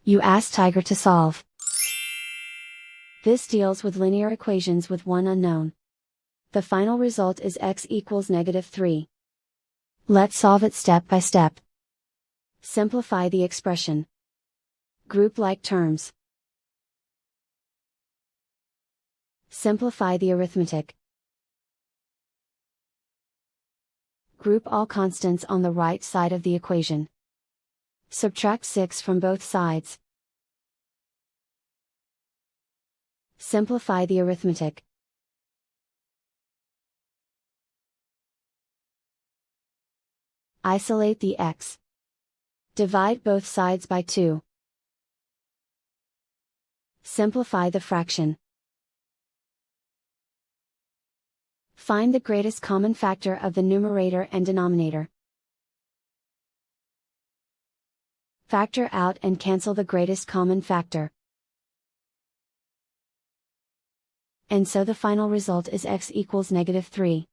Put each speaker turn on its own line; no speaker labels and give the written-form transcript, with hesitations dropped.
You ask Tiger to solve. This deals with linear equations with one unknown. The final result is x equals -3. Let's solve it step by step. Simplify the expression. Group like terms. Simplify the arithmetic. Group all constants on the right side of the equation. Subtract 6 from both sides. Simplify the arithmetic. Isolate the x. Divide both sides by 2. Simplify the fraction. Find the greatest common factor of the numerator and denominator. Factor out and cancel the greatest common factor. And so the final result is x equals -3.